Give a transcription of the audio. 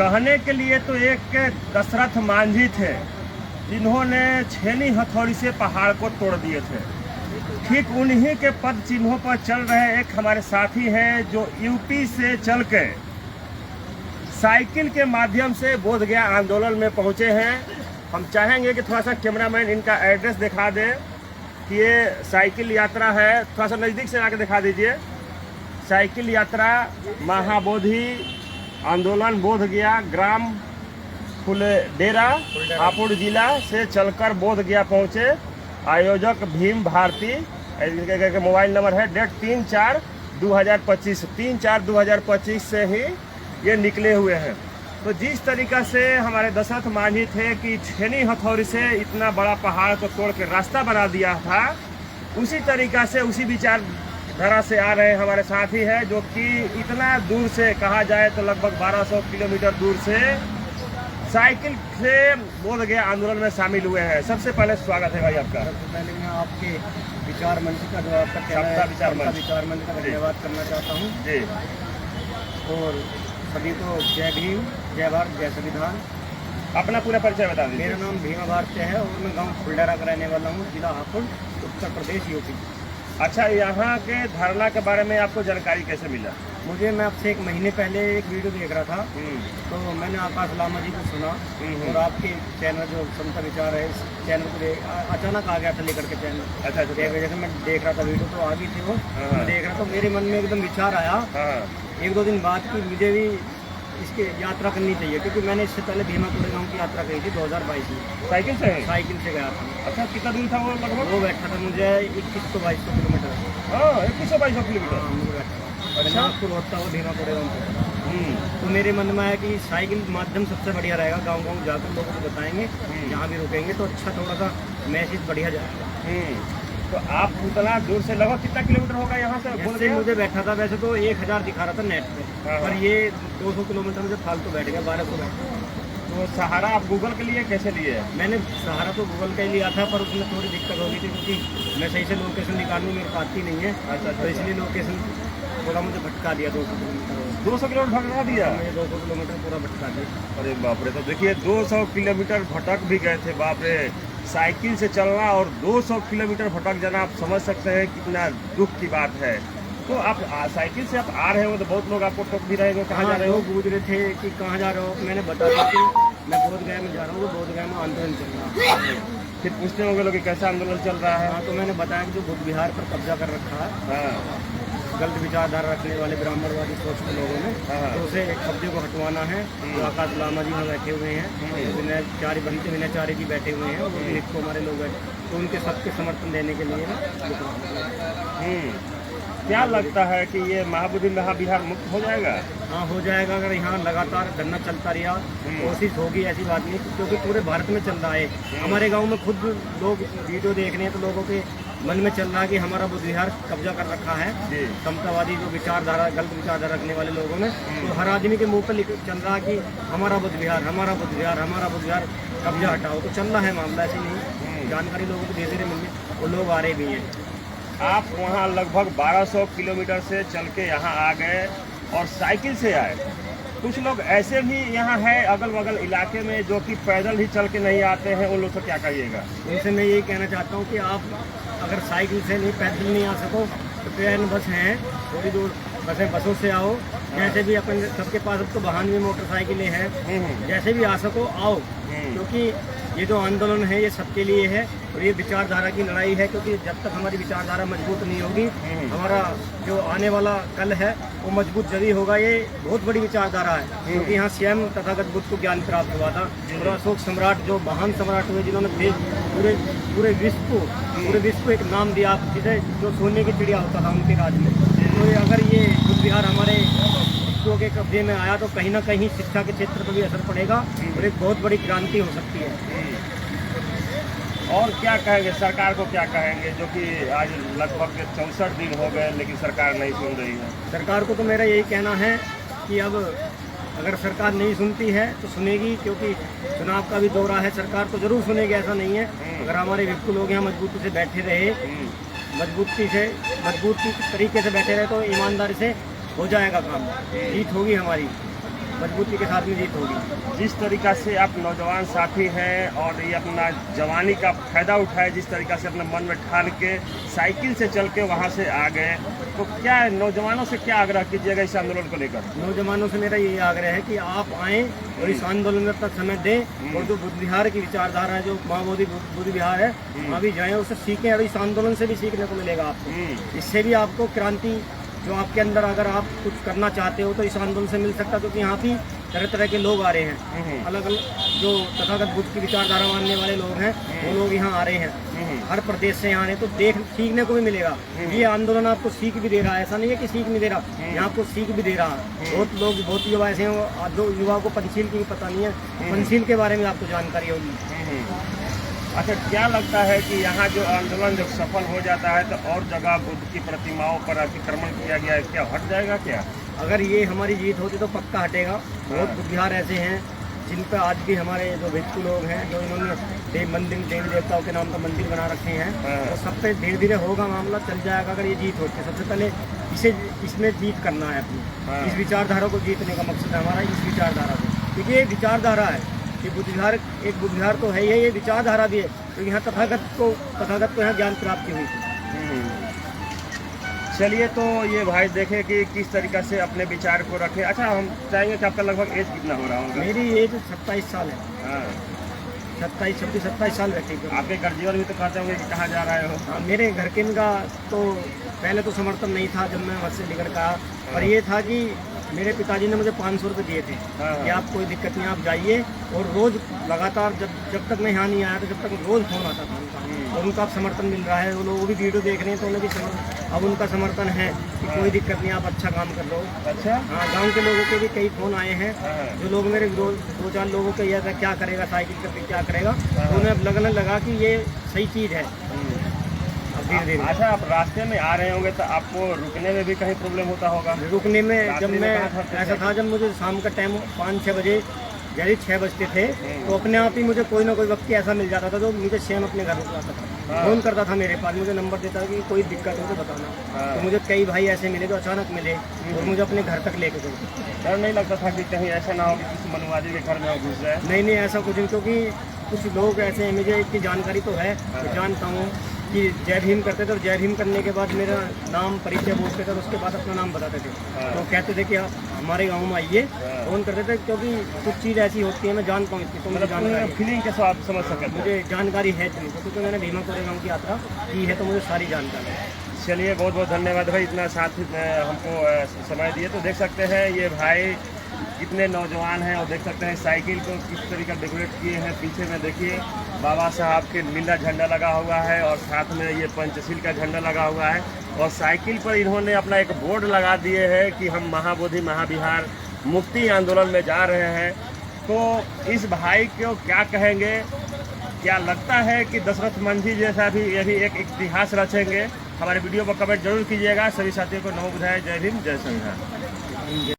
कहने के लिए तो एक दशरथ मांझी थे, जिन्होंने छेनी हथौड़ी से पहाड़ को तोड़ दिए थे। ठीक उन्हीं के पद चिन्हों पर चल रहे एक हमारे साथी हैं, जो यूपी से चल के साइकिल के माध्यम से बोधगया आंदोलन में पहुंचे हैं। हम चाहेंगे कि थोड़ा सा कैमरामैन इनका एड्रेस दिखा दे कि ये साइकिल यात्रा है। थोड़ा सा नज़दीक से आके दिखा दीजिए। साइकिल यात्रा महाबोधि आंदोलन बोधगया ग्राम फुलडेरा हापुड़ जिला से चलकर बोधगया पहुंचे। आयोजक भीम भारती, इनके मोबाइल नंबर है, डेट 3/4/2025 3/4/2025 से ही ये निकले हुए हैं। तो जिस तरीक़ा से हमारे दशरथ मांझी थे कि छेनी हथौड़ी से इतना बड़ा पहाड़ को तोड़ के रास्ता बना दिया था, उसी तरीक़ा से उसी विचारधारा से आ रहे हमारे साथी हैं, जो कि इतना दूर से, कहा जाए तो लगभग 1200 किलोमीटर दूर से साइकिल से बोधगया आंदोलन में शामिल हुए हैं। सबसे पहले स्वागत है भाई आपका। सबसे पहले मैं आपके विचार मंच का, जो आपका विचार मंच का धन्यवाद करना चाहता हूँ जी। और सभी को जय भीम, जय भारत, जय संविधान। अपना पूरा परिचय बता दीजिए। मेरा नाम भीमा भारती है और मैं गांव फुलडेरा का रहने वाला हूँ, जिला हापुड़, उत्तर प्रदेश, यूपी। अच्छा, यहाँ के धरना के बारे में आपको जानकारी कैसे मिला? मैं आपसे 1 महीने पहले एक वीडियो देख रहा था, तो मैंने आकाश लामा जी को सुना और आपके चैनल जो समता विचार है, इस चैनल को अचानक आ गया था लेकर के चैनल। अच्छा, जैसे मैं देख रहा था वीडियो, तो आगे थी वो, मैं देख रहा था, तो मेरे मन में एकदम विचार आया 1-2 दिन बाद कि मुझे भी इसकी यात्रा करनी चाहिए, क्योंकि मैंने इससे पहले भीमा कोरेगांव की यात्रा करी थी 2022 में। साइकिल से गया था। अच्छा, कितना दूर था वो लगभग? वो बैठा था मुझे 2100-2200 किलोमीटर। 2100-2200 किलोमीटर। मुझे बैठा था। अच्छा, नागपुर होता हुआ भीमा कोरेगांव। तो मेरे मन में आया कि साइकिल माध्यम सबसे बढ़िया रहेगा। गाँव जाकर लोगों को बताएंगे, जहाँ भी रुकेंगे तो अच्छा, थोड़ा सा मैसेज बढ़िया जाएगा। तो आप उतना दूर से लगभग कितना किलोमीटर होगा यहाँ से? मुझे बैठा था, वैसे तो 1000 दिखा रहा था नेट पे, पर ये 200 किलोमीटर मुझे फालतू बैठ गया, 1200 बैठ गया। तो सहारा आप गूगल के लिए कैसे लिए? मैंने सहारा तो गूगल का ही लिया था, पर उसमें थोड़ी दिक्कत हो गई थी, क्योंकि मैं सही से लोकेशन निकालूँ, मेरे को आती नहीं है। अच्छा, तो इसलिए लोकेशन थोड़ा मुझे भटका दिया। 200 किलोमीटर भटका दिया? 200 किलोमीटर पूरा भटका दिया। अरे बाप रे! तो देखिए 200 किलोमीटर भटक भी गए थे। बाप रे! साइकिल से चलना और 200 किलोमीटर भटक जाना, आप समझ सकते हैं कितना दुख की बात है। तो आप साइकिल से आप आ रहे हो, तो बहुत लोग आपको टोक भी रहे हो, कहाँ जा रहे हो? पूछ रहे थे कि कहाँ जा रहे हो। मैंने बताया कि मैं बोधगया में जा रहा हूँ, बोधगया में आंदोलन चल रहा है। फिर पूछते होंगे लोग कि कैसा आंदोलन चल रहा है? हाँ, तो मैंने बताया कि जो बुद्ध विहार पर कब्जा कर रखा है, गलत विचारधारा रखने वाले ब्राह्मणवादी सोच के लोगों ने, तो उसे कब्जे को हटवाना है। जो आकाश लामा जी में बैठे हुए हैं, विनयचारी बनते विनयचारी जी बैठे हुए हैं, वो भी को हमारे लोग बैठे, तो उनके सबके समर्थन देने के लिए क्या लगता है कि ये महाबोधि महाविहार मुक्त हो जाएगा? हाँ, हो जाएगा। अगर यहाँ लगातार धरना चलता रहा, कोशिश होगी, ऐसी बात नहीं, क्योंकि पूरे भारत में चल रहा है। हमारे गांव में खुद लोग वीडियो देख रहे हैं, तो लोगों के मन में चल रहा है कि हमारा बुद्ध विहार कब्जा कर रखा है समतावादी जो विचारधारा, गलत विचारधारा रखने वाले लोगों ने। तो हर आदमी के मुंह पर चल रहा है कि हमारा बुद्ध विहार, हमारा बुद्ध विहार, हमारा बुद्ध विहार कब्जा हटाओ। तो चल रहा है मामला, ऐसे नहीं, जानकारी लोगों को धीरे धीरे मिल रही, वो लोग आ रहे भी हैं। आप वहाँ लगभग 1200 किलोमीटर से चल के यहाँ आ गए और साइकिल से आए। कुछ लोग ऐसे भी यहाँ है अगल बगल इलाके में, जो कि पैदल ही चल के नहीं आते हैं, उन लोग से क्या कहिएगा? उनसे मैं यही कहना चाहता हूँ कि आप अगर साइकिल से नहीं, पैदल नहीं आ सको, तो ट्रेन बस हैं, थोड़ी दूर बसों से आओ। जैसे भी अपन सबके पास अब तो वाहन भी, मोटरसाइकिलें हैं, जैसे भी आ सको आओ, क्योंकि ये जो आंदोलन है ये सबके लिए है और ये विचारधारा की लड़ाई है। क्योंकि जब तक हमारी विचारधारा मजबूत नहीं होगी, हमारा जो आने वाला कल है वो मजबूत जरूर होगा। ये बहुत बड़ी विचारधारा है, क्योंकि यहाँ स्वयं तथागत बुद्ध को ज्ञान प्राप्त हुआ था और अशोक सम्राट जो महान सम्राट हुए, जिन्होंने पूरे विश्व को एक नाम दिया, जिसे जो सोने की चिड़िया होता था उनके राज में। तो अगर ये बुद्ध विहार हमारे विश्व के कब्जे में आया, तो कहीं ना कहीं शिक्षा के क्षेत्र पर भी असर पड़ेगा और एक बहुत बड़ी क्रांति हो सकती है। और क्या कहेंगे, सरकार को क्या कहेंगे, जो कि आज लगभग 64 दिन हो गए लेकिन सरकार नहीं सुन रही है? सरकार को तो मेरा यही कहना है कि अब अगर सरकार नहीं सुनती है तो सुनेगी, क्योंकि चुनाव का भी दौरा है, सरकार तो जरूर सुनेगी, ऐसा नहीं है। अगर हमारे विप्लव लोग यहाँ मजबूती से बैठे रहे, मजबूती तरीके से बैठे रहे, तो ईमानदारी से हो जाएगा काम, जीत होगी हमारी। मजबूती के साथ में जीत होगी। जिस तरीका से आप नौजवान साथी हैं और ये अपना जवानी का फायदा उठाए, जिस तरीका से अपने मन में ठान के साइकिल से चल के वहाँ से आ गए, तो क्या नौजवानों से क्या आग्रह कीजिएगा इस आंदोलन को लेकर? नौजवानों से मेरा यही आग्रह है कि आप आएँ और इस आंदोलन में अपना समय दें और जो बुद्ध विहार की विचारधारा है, जो महाबोधि बुद्ध विहार है, वहाँ भी जाएँ, उससे सीखें और इस आंदोलन से भी सीखने को मिलेगा आपको। इससे भी आपको क्रांति जो आपके अंदर अगर आप कुछ करना चाहते हो तो इस आंदोलन से मिल सकता है, क्योंकि यहाँ भी तरह तरह के लोग आ रहे हैं, अलग अलग जो तथागत बुद्ध की विचारधारा मानने वाले लोग हैं वो लोग यहाँ आ रहे हैं, हर प्रदेश से यहाँ आने, तो सीखने को भी मिलेगा। ये आंदोलन आपको सीख भी दे रहा है, ऐसा नहीं है कि सीख नहीं दे रहा, यहाँ आपको सीख भी दे रहा है। बहुत युवा ऐसे हैं जो युवाओं को पंचशील की भी पता नहीं है, पंचशील के बारे में आपको जानकारी होगी। अच्छा, क्या लगता है कि यहाँ जो आंदोलन जब सफल हो जाता है तो और जगह बुद्ध की प्रतिमाओं पर अतिक्रमण किया गया है, क्या हट जाएगा क्या? अगर ये हमारी जीत होती तो पक्का हटेगा। बहुत बुद्ध विहार ऐसे हैं जिन पर आज भी हमारे जो भिक्षु लोग हैं, जो इन्होंने देवी देवताओं के नाम का मंदिर बना रखे हैं, तो सब पे धीरे धीरे होगा, मामला चल जाएगा। अगर ये जीत होती है, सबसे पहले इसमें जीत करना है अपनी, इस विचारधारा को जीतने का मकसद है हमारा, इस विचारधारा को, क्योंकि ये विचारधारा है। ये बुद्ध विहार एक बुद्ध विहार तो है, ये विचारधारा भी है, क्योंकि यहाँ तथागत को यहाँ ज्ञान प्राप्ति हुई थी। चलिए, तो ये भाई देखें कि किस तरीका से अपने विचार को रखे। अच्छा, हम चाहेंगे कि आपका लगभग एज कितना हो रहा होगा? मेरी एज 27 साल है। हाँ, 27 साल रहती है। आपके घर जीवन भी तो कहते होंगे कि कहाँ जा रहे हो? हाँ, मेरे घर के इनका तो पहले तो समर्थन नहीं था जब मैं वहाँ से निकल का, पर ये था कि मेरे पिताजी ने मुझे 500 रुपये दिए थे कि आप कोई दिक्कत नहीं, आप जाइए, और रोज़ लगातार जब तक मैं यहाँ नहीं आया तो जब तक रोज़ फोन आता था उनका, और उनका समर्थन मिल रहा है। वो लोग भी वीडियो देख रहे हैं तो उन्हें भी अब उनका समर्थन है कि कोई दिक्कत नहीं, आप अच्छा काम कर लो। अच्छा, हाँ, गांव के लोगों के भी कई फ़ोन आए हैं, जो लोग मेरे दो चार लोगों को यह था क्या करेगा साइकिल करके, क्या करेगा, तो उन्हें अब लगने लगा कि ये सही चीज़ है। अच्छा, आप रास्ते में आ रहे होंगे तो आपको रुकने में भी कहीं प्रॉब्लम होता होगा? रुकने में जब मैं ऐसा था, जब मुझे शाम का टाइम 5-6 बजे, जैसे 6 बजते थे, तो अपने आप ही मुझे कोई ना कोई व्यक्ति ऐसा मिल जाता था जो मुझे सेम अपने घर रुकवाता था, फोन करता था मेरे पास, मुझे नंबर देता था कि कोई दिक्कत हो तो बताना। तो मुझे कई भाई ऐसे मिले जो अचानक मिले और मुझे अपने घर तक लेके गए। डर नहीं लगता था कि कहीं ऐसा ना हो कि किसी मनवादी के घर में घुस जाए? नहीं, ऐसा कुछ नहीं, क्योंकि कुछ लोग ऐसे हैं, मुझे इसकी जानकारी तो है, जानता हूँ कि जय भीम करते थे, और जय भीम करने के बाद मेरा नाम परिचय बोलते थे और उसके बाद अपना नाम बताते थे। तो कहते थे कि आप हमारे गांव में आइए, फोन करते थे, क्योंकि कुछ चीज़ ऐसी होती है मैं जानता हूँ इसकी, तो मुझे जानकारी, फीलिंग कैसे आप समझ सकते? मुझे जानकारी है क्योंकि मैंने भीमा कोरे गाँव की यात्रा की है, तो मुझे सारी जानकारी है। चलिए, बहुत बहुत धन्यवाद भाई, इतना साथ हमको समय दिए। तो देख सकते हैं ये भाई कितने नौजवान हैं, और देख सकते हैं साइकिल को किस तरीके डेकोरेट किए हैं। पीछे में देखिए बाबा साहब के नीला झंडा लगा हुआ है, और साथ में ये पंचशील का झंडा लगा हुआ है, और साइकिल पर इन्होंने अपना एक बोर्ड लगा दिए हैं कि हम महाबोधि महाविहार मुक्ति आंदोलन में जा रहे हैं। तो इस भाई को क्या कहेंगे? क्या लगता है कि दशरथ मांझी जैसा भी ये भी एक इतिहास रचेंगे? हमारे वीडियो पर कमेंट जरूर कीजिएगा। सभी साथियों को नमो बुधाय, जय भीम, जय संविधान।